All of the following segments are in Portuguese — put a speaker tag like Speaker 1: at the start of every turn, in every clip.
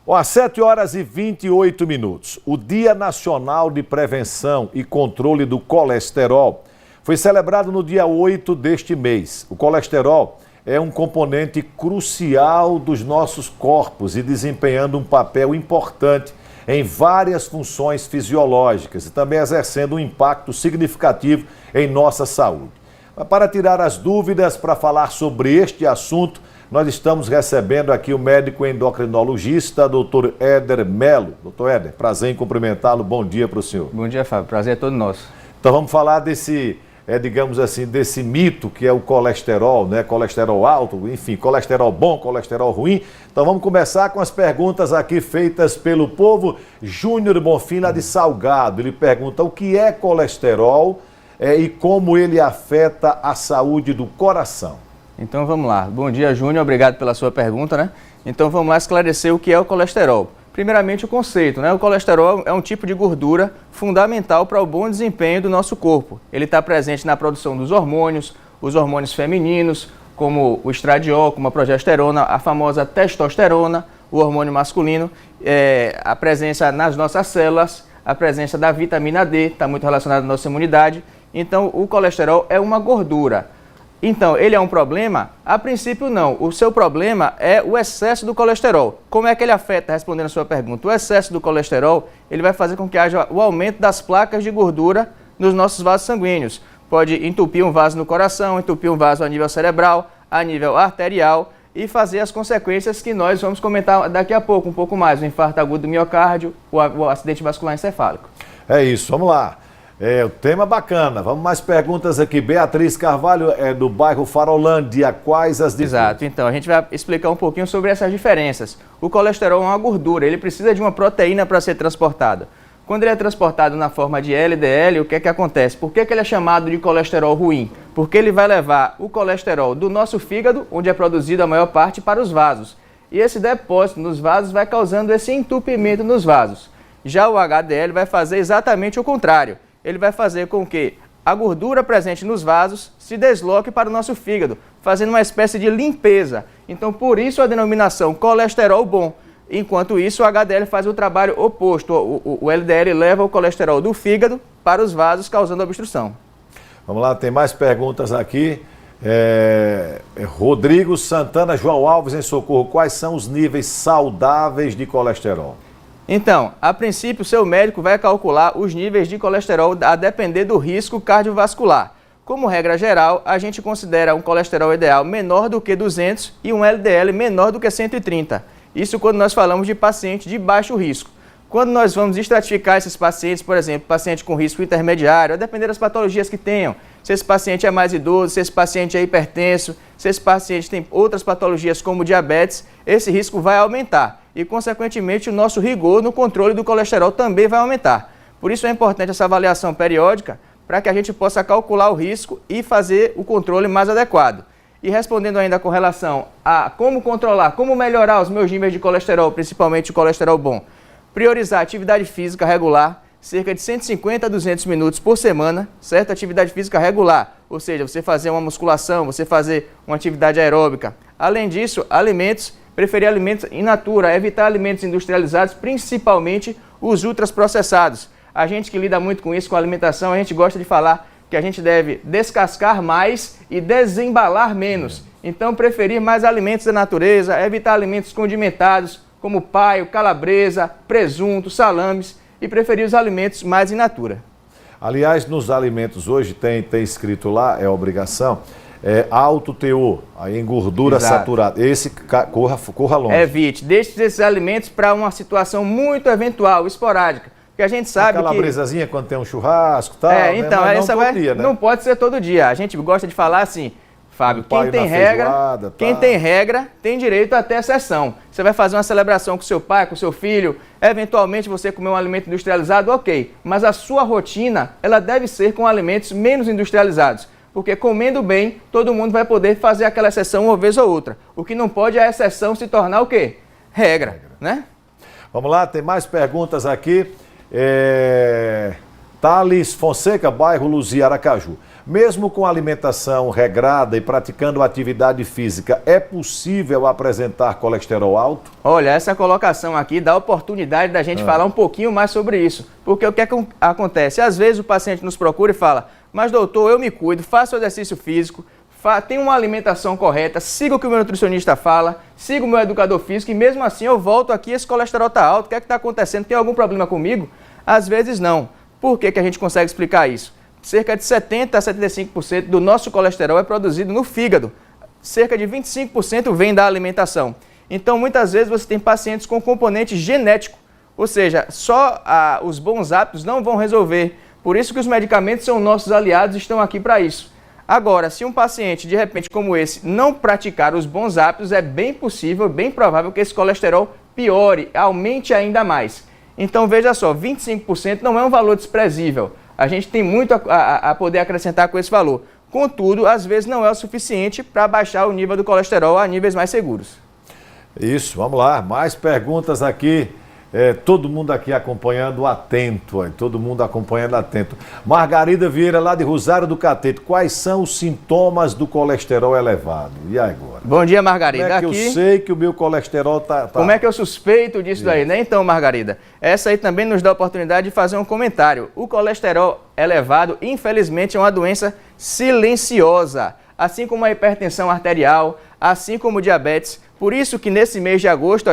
Speaker 1: Às 7 horas e 28 minutos, o Dia Nacional de Prevenção e Controle do Colesterol foi celebrado no dia 8 deste mês. O colesterol é um componente crucial dos nossos corpos e desempenhando um papel importante em várias funções fisiológicas e também exercendo um impacto significativo em nossa saúde. Para tirar as dúvidas, para falar sobre este assunto, nós estamos recebendo aqui o médico endocrinologista, Dr. Éder Melo. Dr. Éder, prazer em cumprimentá-lo. Bom dia para o senhor.
Speaker 2: Bom dia, Fábio. Prazer é todo nosso.
Speaker 1: Então vamos falar desse, digamos assim, desse mito que é o colesterol, né? Colesterol alto, enfim, colesterol bom, colesterol ruim. Então vamos começar com as perguntas aqui feitas pelo povo. Júnior Bonfim, lá de Salgado. Ele pergunta o que é colesterol e como ele afeta a saúde do coração.
Speaker 2: Então vamos lá. Bom dia, Júnior. Obrigado pela sua pergunta, né? Então vamos lá esclarecer o que é o colesterol. Primeiramente o conceito, né? O colesterol é um tipo de gordura fundamental para o bom desempenho do nosso corpo. Ele está presente na produção dos hormônios, os hormônios femininos, como o estradiol, como a progesterona, a famosa testosterona, o hormônio masculino, a presença nas nossas células, a presença da vitamina D, está muito relacionada à nossa imunidade. Então o colesterol é uma gordura. Então, ele é um problema? A princípio, não. O seu problema é o excesso do colesterol. Como é que ele afeta, respondendo a sua pergunta? O excesso do colesterol, ele vai fazer com que haja o aumento das placas de gordura nos nossos vasos sanguíneos. Pode entupir um vaso no coração, entupir um vaso a nível cerebral, a nível arterial e fazer as consequências que nós vamos comentar daqui a pouco, um pouco mais. O infarto agudo do miocárdio, o acidente vascular encefálico.
Speaker 1: É isso, vamos lá. O tema bacana. Vamos mais perguntas aqui. Beatriz Carvalho é do bairro Farolândia. Quais as diferenças?
Speaker 2: Exato. Então, a gente vai explicar um pouquinho sobre essas diferenças. O colesterol é uma gordura. Ele precisa de uma proteína para ser transportado. Quando ele é transportado na forma de LDL, o que é que acontece? Por que ele é chamado de colesterol ruim? Porque ele vai levar o colesterol do nosso fígado, onde é produzido a maior parte, para os vasos. E esse depósito nos vasos vai causando esse entupimento nos vasos. Já o HDL vai fazer exatamente o contrário. Ele vai fazer com que a gordura presente nos vasos se desloque para o nosso fígado, fazendo uma espécie de limpeza. Então, por isso a denominação colesterol bom. Enquanto isso, o HDL faz o trabalho oposto. O LDL leva o colesterol do fígado para os vasos, causando obstrução.
Speaker 1: Vamos lá, tem mais perguntas aqui. Rodrigo Santana, João Alves em Socorro. Quais são os níveis saudáveis de colesterol?
Speaker 2: Então, a princípio, o seu médico vai calcular os níveis de colesterol a depender do risco cardiovascular. Como regra geral, a gente considera um colesterol ideal menor do que 200 e um LDL menor do que 130. Isso quando nós falamos de paciente de baixo risco. Quando nós vamos estratificar esses pacientes, por exemplo, paciente com risco intermediário, a depender das patologias que tenham, se esse paciente é mais idoso, se esse paciente é hipertenso, se esse paciente tem outras patologias como diabetes, esse risco vai aumentar. E, consequentemente, o nosso rigor no controle do colesterol também vai aumentar. Por isso é importante essa avaliação periódica para que a gente possa calcular o risco e fazer o controle mais adequado. E respondendo ainda com relação a como controlar, como melhorar os meus níveis de colesterol, principalmente o colesterol bom, priorizar atividade física regular, cerca de 150 a 200 minutos por semana, certo? Atividade física regular, ou seja, você fazer uma musculação, você fazer uma atividade aeróbica. Além disso, alimentos, preferir alimentos in natura, evitar alimentos industrializados, principalmente os ultraprocessados. A gente que lida muito com isso, com a alimentação, a gente gosta de falar que a gente deve descascar mais e desembalar menos. Então, preferir mais alimentos da natureza, evitar alimentos condimentados, como paio, calabresa, presunto, salames, e preferir os alimentos mais in natura.
Speaker 1: Aliás, nos alimentos hoje tem escrito lá, é obrigação, alto teor, aí em gordura saturada. Esse corra longe.
Speaker 2: Evite, deixe esses alimentos para uma situação muito eventual, esporádica. Porque a gente sabe
Speaker 1: aquela bresazinha quando tem um churrasco e tal,
Speaker 2: então,
Speaker 1: né?
Speaker 2: Não, todo dia, né? Não pode ser todo dia. A gente gosta de falar assim, Fábio, quem tem regra tem direito a ter exceção. Você vai fazer uma celebração com seu pai, com seu filho, eventualmente você comer um alimento industrializado, ok. Mas a sua rotina, ela deve ser com alimentos menos industrializados. Porque comendo bem, todo mundo vai poder fazer aquela exceção uma vez ou outra. O que não pode é a exceção se tornar o quê? Regra, né?
Speaker 1: Vamos lá, tem mais perguntas aqui. Thales Fonseca, bairro Luzia, Aracaju. Mesmo com alimentação regrada e praticando atividade física, é possível apresentar colesterol alto?
Speaker 2: Olha, essa colocação aqui dá a oportunidade da gente falar um pouquinho mais sobre isso. Porque o que acontece? Às vezes o paciente nos procura e fala, mas doutor, eu me cuido, faço exercício físico, tenho uma alimentação correta, siga o que o meu nutricionista fala, siga o meu educador físico e mesmo assim eu volto aqui, esse colesterol está alto, o que é que está acontecendo? Tem algum problema comigo? Às vezes não. Por que a gente consegue explicar isso? Cerca de 70% a 75% do nosso colesterol é produzido no fígado. Cerca de 25% vem da alimentação. Então, muitas vezes você tem pacientes com componente genético, ou seja, só os bons hábitos não vão resolver. Por isso que os medicamentos são nossos aliados e estão aqui para isso. Agora, se um paciente, de repente, como esse, não praticar os bons hábitos, é bem possível, bem provável que esse colesterol piore, aumente ainda mais. Então, veja só, 25% não é um valor desprezível. A gente tem muito a poder acrescentar com esse valor. Contudo, às vezes não é o suficiente para baixar o nível do colesterol a níveis mais seguros.
Speaker 1: Isso, vamos lá. Mais perguntas aqui. Todo mundo aqui acompanhando atento, todo mundo acompanhando atento. Margarida Vieira, lá de Rosário do Catete, quais são os sintomas do colesterol elevado? E agora?
Speaker 2: Bom dia, Margarida.
Speaker 1: Como é que eu sei que o meu colesterol tá...
Speaker 2: Como é que eu suspeito disso daí, né? Então, Margarida, essa aí também nos dá a oportunidade de fazer um comentário. O colesterol elevado, infelizmente, é uma doença silenciosa, assim como a hipertensão arterial, assim como o diabetes. Por isso que nesse mês de agosto,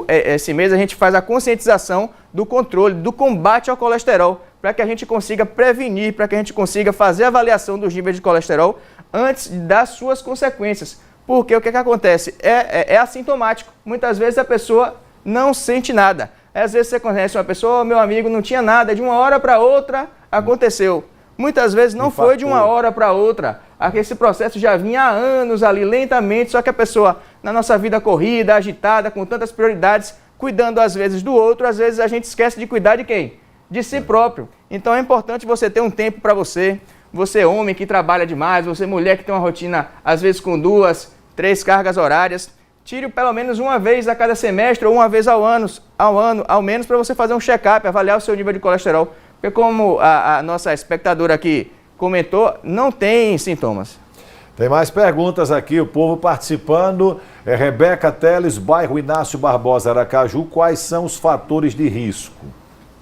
Speaker 2: esse mês a gente faz a conscientização do controle, do combate ao colesterol, para que a gente consiga prevenir, para que a gente consiga fazer a avaliação dos níveis de colesterol antes das suas consequências. Porque o que acontece? É assintomático. Muitas vezes a pessoa não sente nada. Às vezes você conhece uma pessoa, meu amigo, não tinha nada, de uma hora para outra aconteceu. Muitas vezes não foi de uma hora para outra. Esse processo já vinha há anos ali, lentamente, só que a pessoa, na nossa vida corrida, agitada, com tantas prioridades, cuidando às vezes do outro, às vezes a gente esquece de cuidar de quem? De si próprio. Então é importante você ter um tempo para você, você homem que trabalha demais, você mulher que tem uma rotina, às vezes com 2, 3 cargas horárias, tire pelo menos uma vez a cada semestre ou uma vez ao ano, ao menos para você fazer um check-up, avaliar o seu nível de colesterol. Porque como a nossa espectadora aqui comentou, não tem sintomas.
Speaker 1: Tem mais perguntas aqui, o povo participando. Rebeca Teles, bairro Inácio Barbosa, Aracaju. Quais são os fatores de risco?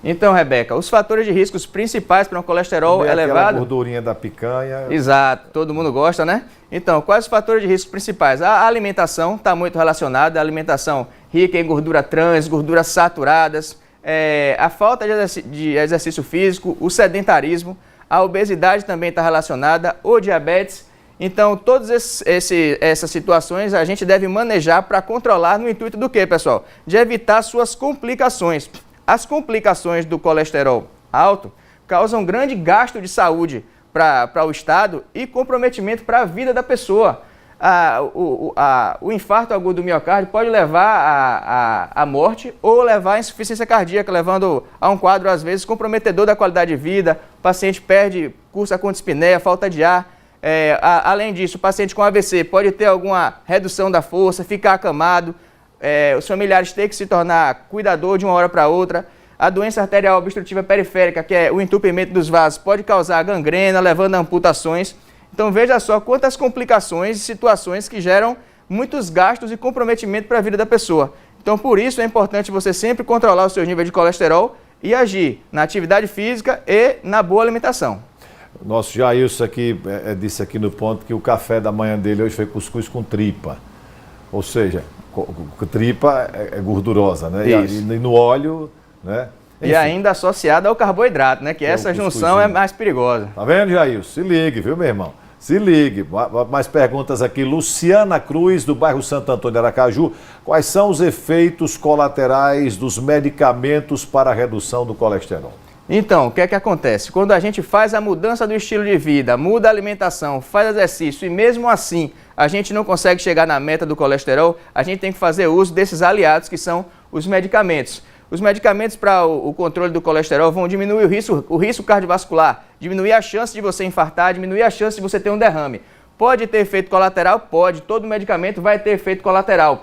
Speaker 2: Então, Rebeca, os fatores de risco principais para um colesterol elevado...
Speaker 1: Aquela gordurinha da picanha.
Speaker 2: Exato, todo mundo gosta, né? Então, quais os fatores de risco principais? A alimentação está muito relacionada, a alimentação rica em gordura trans, gorduras saturadas, a falta de exercício físico, o sedentarismo, a obesidade também está relacionada, o diabetes. Então, todas essas situações a gente deve manejar para controlar no intuito do quê, pessoal? De evitar suas complicações. As complicações do colesterol alto causam grande gasto de saúde para o Estado e comprometimento para a vida da pessoa. O infarto agudo do miocárdio pode levar à morte ou levar à insuficiência cardíaca, levando a um quadro, às vezes, comprometedor da qualidade de vida. O paciente cursa com dispneia, falta de ar. Além disso, o paciente com AVC pode ter alguma redução da força, ficar acamado, os familiares têm que se tornar cuidador de uma hora para outra. A doença arterial obstrutiva periférica, que é o entupimento dos vasos, pode causar gangrena, levando a amputações. Então veja só quantas complicações e situações que geram muitos gastos e comprometimento para a vida da pessoa. Então por isso é importante você sempre controlar o seu nível de colesterol e agir na atividade física e na boa alimentação.
Speaker 1: Nosso Jailson aqui disse aqui no ponto que o café da manhã dele hoje foi cuscuz com tripa. Ou seja, tripa é gordurosa, né? E no óleo, né? Enfim.
Speaker 2: E ainda associada ao carboidrato, né? Que essa junção é mais perigosa.
Speaker 1: Tá vendo, Jailson? Se ligue, viu, meu irmão? Se ligue. Mais perguntas aqui. Luciana Cruz, do bairro Santo Antônio, Aracaju. Quais são os efeitos colaterais dos medicamentos para a redução do colesterol?
Speaker 2: Então, o que é que acontece? Quando a gente faz a mudança do estilo de vida, muda a alimentação, faz exercício e mesmo assim a gente não consegue chegar na meta do colesterol, a gente tem que fazer uso desses aliados que são os medicamentos. Os medicamentos para o controle do colesterol vão diminuir o risco cardiovascular, diminuir a chance de você infartar, diminuir a chance de você ter um derrame. Pode ter efeito colateral? Pode. Todo medicamento vai ter efeito colateral.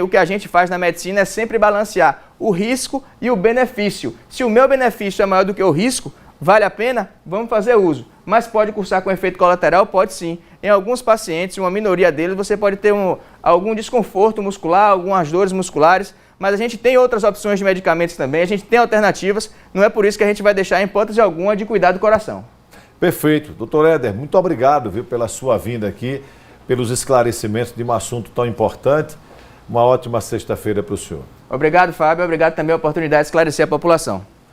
Speaker 2: O que a gente faz na medicina é sempre balancear o risco e o benefício. Se o meu benefício é maior do que o risco, Vale a pena? Vamos fazer uso. Mas pode cursar com efeito colateral? Pode sim. Em alguns pacientes, uma minoria deles, você pode ter algum desconforto muscular, algumas dores musculares, mas a gente tem outras opções de medicamentos também, a gente tem alternativas, não é por isso que a gente vai deixar, em hipótese alguma, de cuidar do coração.
Speaker 1: Perfeito. Doutor Éder, muito obrigado, viu, pela sua vinda aqui, pelos esclarecimentos de um assunto tão importante. Uma ótima sexta-feira para o senhor.
Speaker 2: Obrigado, Fábio. Obrigado também a oportunidade de esclarecer a população.